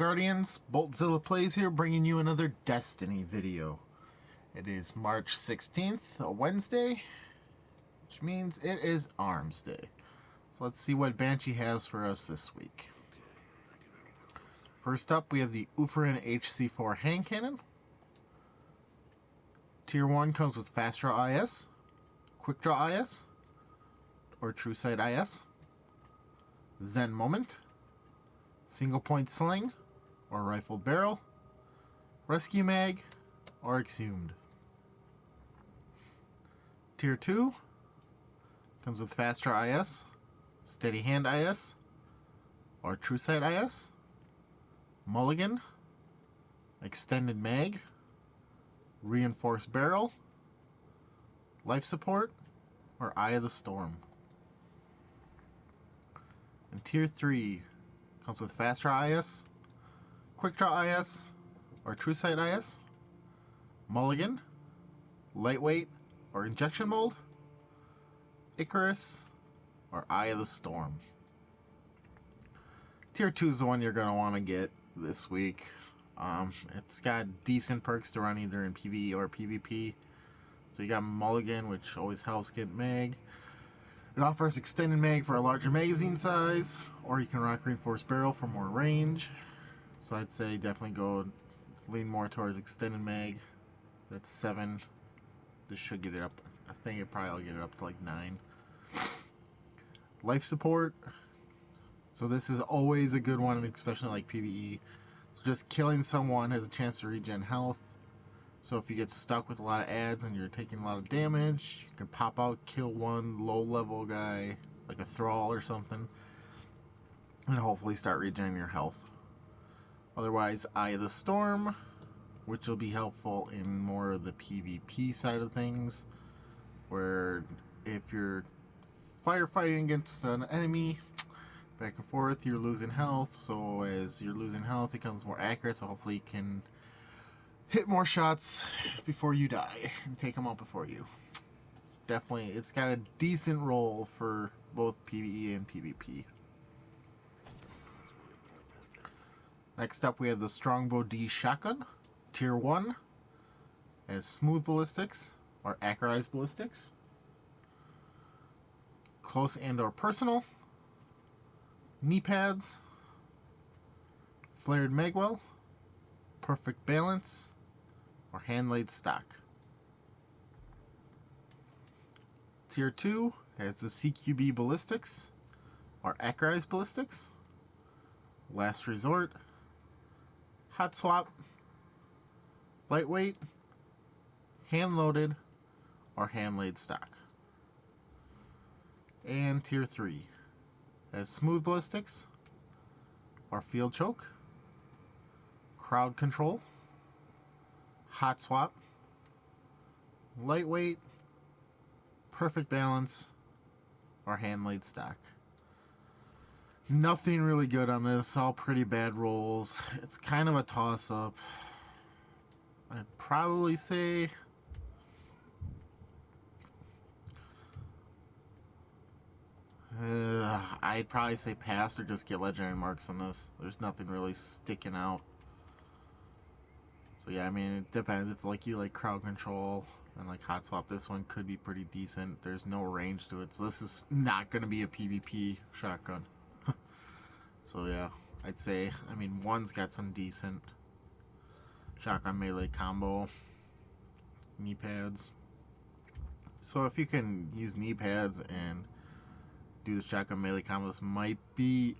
Guardians, BoltZilla Plays here, bringing you another Destiny video. It is March 16th, a Wednesday, which means it is Arms Day. So let's see what Banshee has for us this week. First up, we have the Ufrin HC4 hand cannon. Tier 1 comes with Fast Draw IS, Quick Draw IS, or True Sight IS, Zen Moment, Single Point Sling, or Rifled Barrel, Rescue Mag, or Exhumed. Tier 2 comes with Fast Draw IS, Steady Hand IS, or True Sight IS, Mulligan, Extended Mag, Reinforced Barrel, Life Support, or Eye of the Storm. And Tier 3 comes with Fast Draw IS, Quick Draw IS, or True Sight IS, Mulligan, Lightweight, or Injection Mold, Icarus, or Eye of the Storm. Tier 2 is the one you're going to want to get this week. It's got decent perks to run either in PvE or PvP. So you got Mulligan, which always helps get mag. It offers extended mag for a larger magazine size, or you can rock Reinforced Barrel for more range. So I'd say definitely lean more towards extended mag. That's 7. This should get it up. I think it probably will get it up to like 9. Life Support. So this is always a good one, especially like PvE. So just killing someone has a chance to regen health. So if you get stuck with a lot of ads and you're taking a lot of damage, you can pop out, kill one low-level guy, like a thrall or something, and hopefully start regenerating your health. Otherwise, Eye of the Storm, which will be helpful in more of the PvP side of things, where if you're firefighting against an enemy, back and forth, you're losing health. So as you're losing health, it becomes more accurate, so hopefully you can hit more shots before you die and take them out before you. It's got a decent role for both PvE and PvP. Next up, we have the Strongbow D shotgun. Tier 1 has smooth ballistics or accurized ballistics, close and or personal, knee pads, flared magwell, perfect balance, or hand-laid stock. Tier 2 has the CQB ballistics, or accurized ballistics, last resort, hot swap, lightweight, hand-loaded, or hand-laid stock. And Tier 3 has smooth ballistics, or field choke, crowd control, hot swap, lightweight, perfect balance, or hand-laid stock. Nothing really good on this, all pretty bad rolls. It's kind of a toss-up. I'd probably say pass or just get legendary marks on this. There's nothing really sticking out. So yeah, I mean, it depends. If you like crowd control and like hot swap, this one could be pretty decent. There's no range to it, so this is not going to be a PvP shotgun. So yeah, I'd say, I mean, one's got some decent shotgun melee combo, knee pads. So if you can use knee pads and do the shotgun melee combo, this might be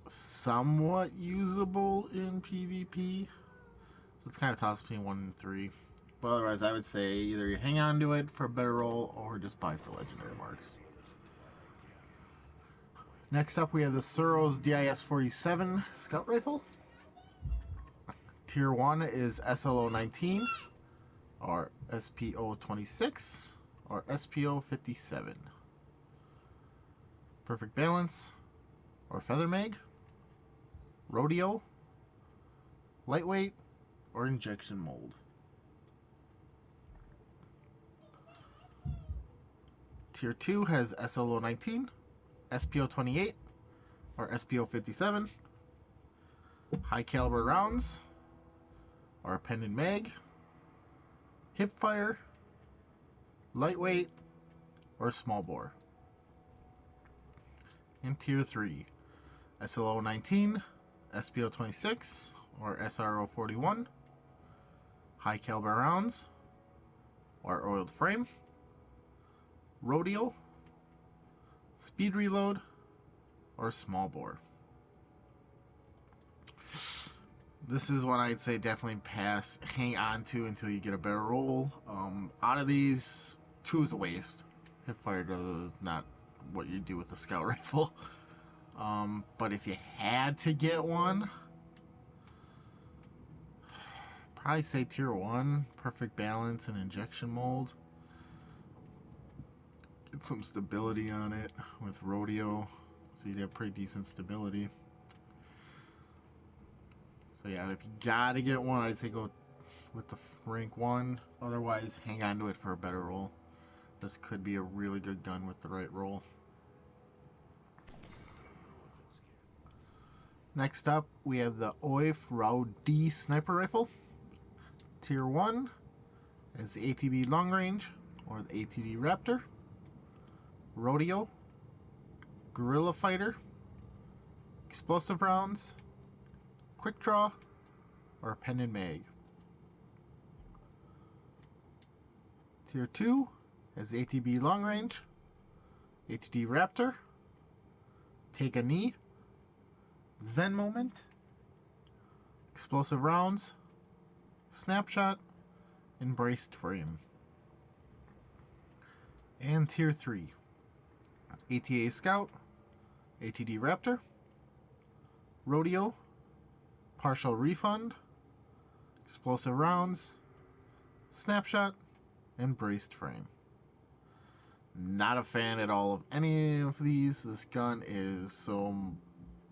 somewhat usable in PvP. So it's kind of tossed between 1 and 3. But otherwise, I would say either you hang on to it for a better roll or just buy for legendary marks. Next up, we have the Suros DIS-47 Scout Rifle. Tier 1 is SLO-19, or SPO-26, or SPO-57. Perfect balance, or feather mag, rodeo, lightweight, or injection mold. Tier 2 has SLO-19, SPO-28, or SPO-57. high caliber rounds, or a pendant mag, hip fire, lightweight, or small bore. In Tier 3, SLO 19, SPO 26, or SRO 41, high caliber rounds, or oiled frame, rowdy, speed reload, or small bore. This is what I'd say definitely pass, hang on to until you get a better roll. Out of these, 2 is a waste. Hipfire is not what you do with a scout rifle. But if you had to get one, probably say Tier 1, perfect balance and injection mold. Get some stability on it with rodeo, so you'd have pretty decent stability. So yeah, if you gotta get one, I'd say go with the rank 1. Otherwise, hang on to it for a better roll. This could be a really good gun with the right roll. Next up, we have the OIF Rowdy Sniper Rifle. Tier 1 is the ATB Long Range, or the ATB Raptor. Rodeo, Guerrilla Fighter, Explosive Rounds, Quick Draw, or a Pendant Mag. Tier 2 is ATB Long Range, ATD Raptor, Take a Knee, Zen Moment, Explosive Rounds, Snapshot, and Braced Frame. And Tier 3, ATA Scout, ATD Raptor, Rodeo, Partial Refund, Explosive Rounds, Snapshot, and Braced Frame. Not a fan at all of any of these. This gun is so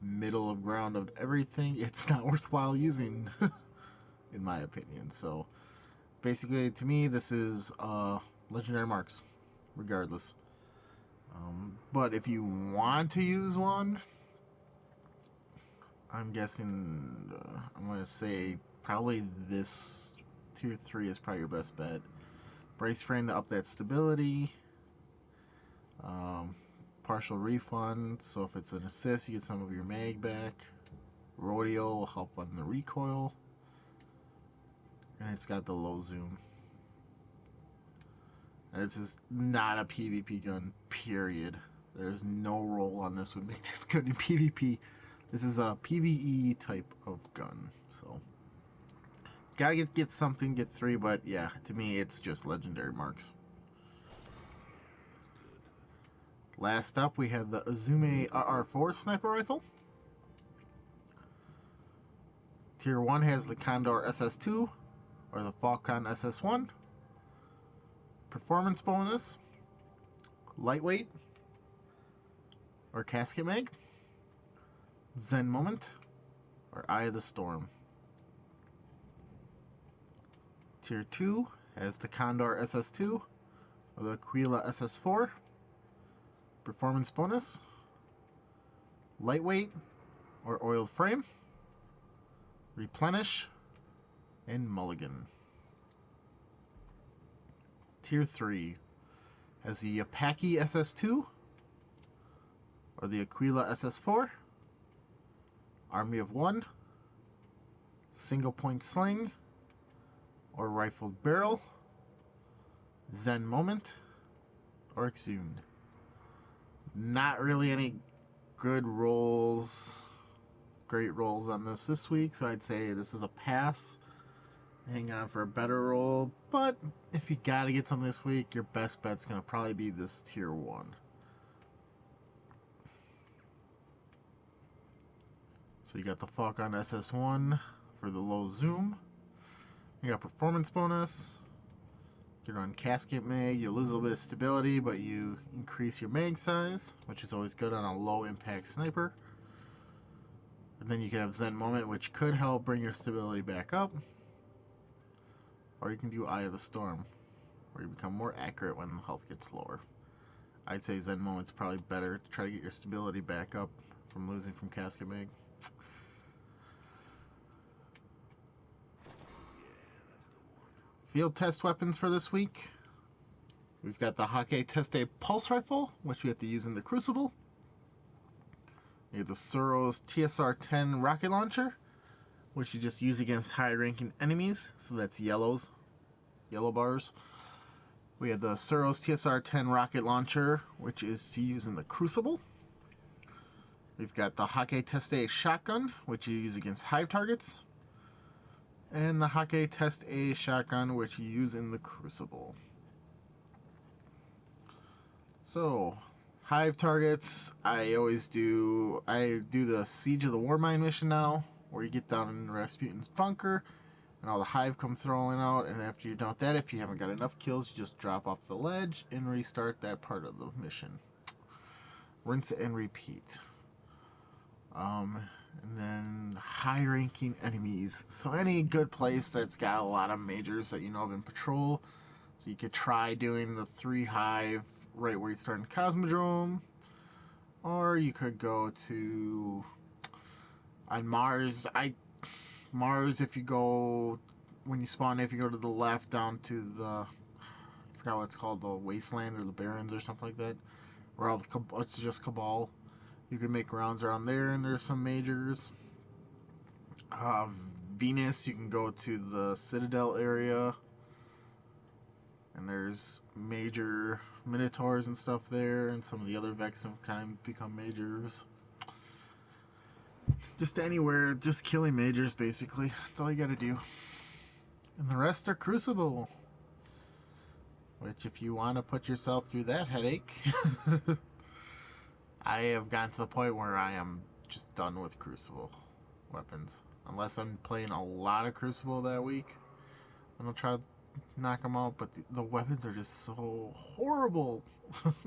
middle of ground of everything, it's not worthwhile using, in my opinion. So basically, to me, this is legendary marks, regardless. But if you want to use one, I'm guessing, I'm going to say probably this Tier 3 is probably your best bet. Brace frame to up that stability. Partial refund, so if it's an assist, you get some of your mag back. Rodeo will help on the recoil. And it's got the low zoom. And this is not a PvP gun, period. There's no roll on this would make this good in PvP. This is a PvE type of gun, so gotta get something, get 3, but yeah, to me it's just legendary marks. Last up, we have the Azume RR4 Sniper Rifle. Tier 1 has the Condor SS2, or the Falcon SS1. Performance bonus, lightweight, or casket mag. Zen Moment, or Eye of the Storm. Tier 2 has the Condor SS2, or the Aquila SS4. Performance bonus, lightweight, or oiled frame. Replenish, and mulligan. Tier 3 has the Apache SS2, or the Aquila SS4. Army of 1, single point sling, or rifled barrel. Zen Moment, or Exhumed. Not really any good rolls, great rolls on this week, so I'd say this is a pass. Hang on for a better roll, but if you gotta get something this week, your best bet's gonna probably be this Tier 1. So you got the Falcon SS1 for the low zoom. You got performance bonus. You run casket mag, you lose a little bit of stability, but you increase your mag size, which is always good on a low impact sniper. And then you can have Zen Moment, which could help bring your stability back up. Or you can do Eye of the Storm, where you become more accurate when the health gets lower. I'd say Zen Moment's probably better to try to get your stability back up from losing from casket mag. Field test weapons for this week. We've got the Hake Teste Pulse Rifle, which we have to use in the Crucible. We have the Suros TSR-10 Rocket Launcher, which you just use against high-ranking enemies. So that's yellow bars. We have the Suros TSR-10 Rocket Launcher, which is to use in the Crucible. We've got the Hake Teste Shotgun, which you use against hive targets. And the Hake Teste Shotgun, which you use in the Crucible. So, hive targets, I do the Siege of the Warmind mission now, where you get down in Rasputin's bunker, and all the hive come throwing out, and after you're done with that, if you haven't got enough kills, you just drop off the ledge and restart that part of the mission. Rinse it and repeat. And then high-ranking enemies. So any good place that's got a lot of majors that you know of in patrol, so you could try doing the 3 hive right where you start in Cosmodrome, or you could go to on Mars. Mars, if you go when you spawn, if you go to the left down to the, I forgot what it's called, the Wasteland or the Barrens or something like that, where all the it's just Cabal. You can make rounds around there, and there's some majors. Venus, you can go to the Citadel area, and there's major Minotaurs and stuff there, and some of the other Vex sometimes become majors. Just anywhere, just killing majors, basically. That's all you gotta do. And the rest are Crucible. Which, if you want to put yourself through that headache, I have gotten to the point where I am just done with Crucible weapons. Unless I'm playing a lot of Crucible that week, then I'll try to knock them out, but the weapons are just so horrible.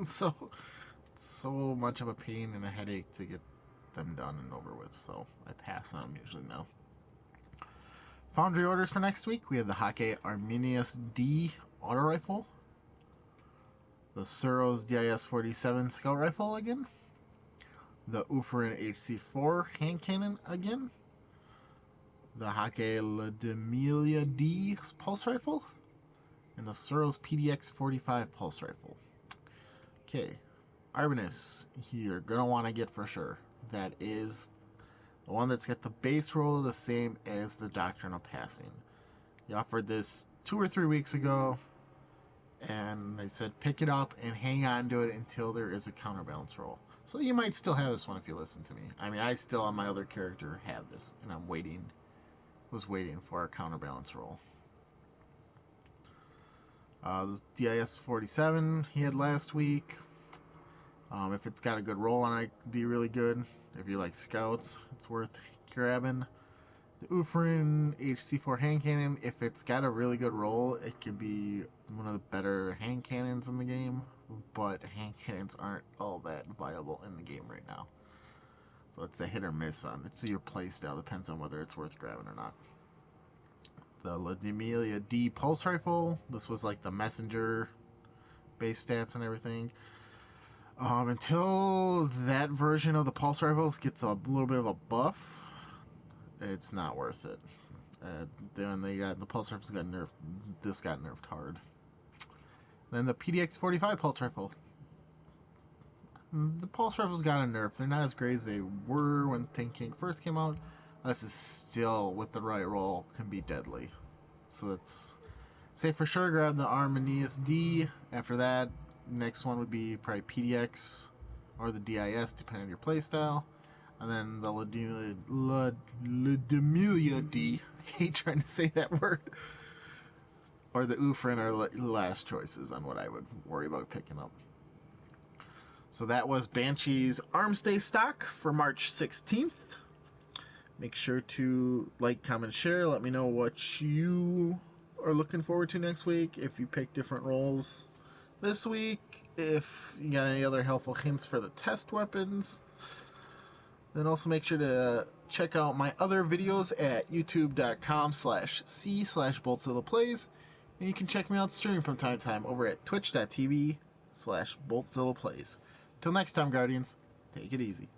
so much of a pain and a headache to get them done and over with, so I pass on them usually now. Foundry orders for next week. We have the Hake Arminius D auto rifle, the Suros DIS-47 scout rifle again, the Uferin HC4 hand cannon again, the Hake Lademilia D pulse rifle, and the Suros PDX-45 pulse rifle. Okay, Arminius, you're going to want to get for sure. That is the one that's got the base roll the same as the Doctrine of Passing. They offered this 2 or 3 weeks ago, and they said pick it up and hang on to it until there is a counterbalance roll. So you might still have this one if you listen to me. I mean, I still on my other character have this, and I'm was waiting for a counterbalance roll. The DIS-47 he had last week. If it's got a good roll on it, it'd be really good. If you like scouts, it's worth grabbing. The Uferin HC4 hand cannon, if it's got a really good roll, it could be one of the better hand cannons in the game, but hand cannons aren't all that viable in the game right now. So it's a hit or miss on it's your playstyle, depends on whether it's worth grabbing or not. The Lademilia D pulse rifle, this was like the messenger base stats and everything. Until that version of the pulse rifles gets a little bit of a buff, it's not worth it. Then the pulse rifles got nerfed. This got nerfed hard. Then the PDX-45 pulse rifle. The pulse rifles got a nerf. They're not as great as they were when Tank King first came out. This is still, with the right roll, can be deadly. So that's, say for sure, grab the Arminius D. After that, next one would be probably PDX or the DIS, depending on your playstyle. And then the Lademilia D. I hate trying to say that word. Or the Uferin are last choices on what I would worry about picking up. So that was Banshee's Armsday stock for March 16th. Make sure to like, comment, share. Let me know what you are looking forward to next week. If you pick different roles this week. If you got any other helpful hints for the test weapons. Then also make sure to check out my other videos at youtube.com/c/BoltZilla Plays. And you can check me out streaming from time to time over at twitch.tv/BoltZilla Plays. Till next time, Guardians, take it easy.